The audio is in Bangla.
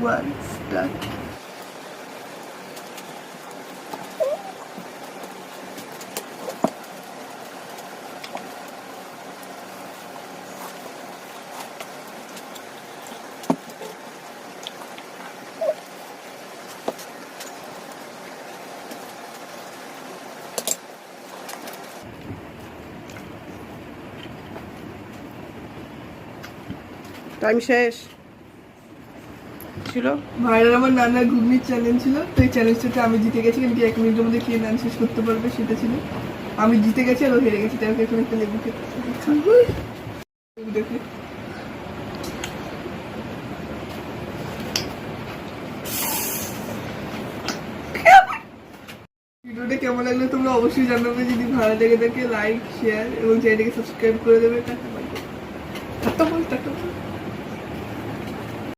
One start. টাইম শেষ ছিল। ভাইয়ের আমার নানার ঘুগনির চ্যালেঞ্জ ছিল, তো এই চ্যালেঞ্জটাতে আমি জিতে গেছি, কিন্তু 1 মিনিটের মধ্যে কে নান শেষ করতে পারবে সেটা ছিল। আমি জিতে গেছি আর ও হেরে গেছি, তাই ওকে এখন একটা লেবু খেতে দেখি। ভিডিওটা কেমন লাগলো তোমরা অবশ্যই জানাবে, যদি ভালো লেগে থাকে লাইক শেয়ার এবং চ্যানেলটাকে সাবস্ক্রাইব করে দেবে। Tata bye.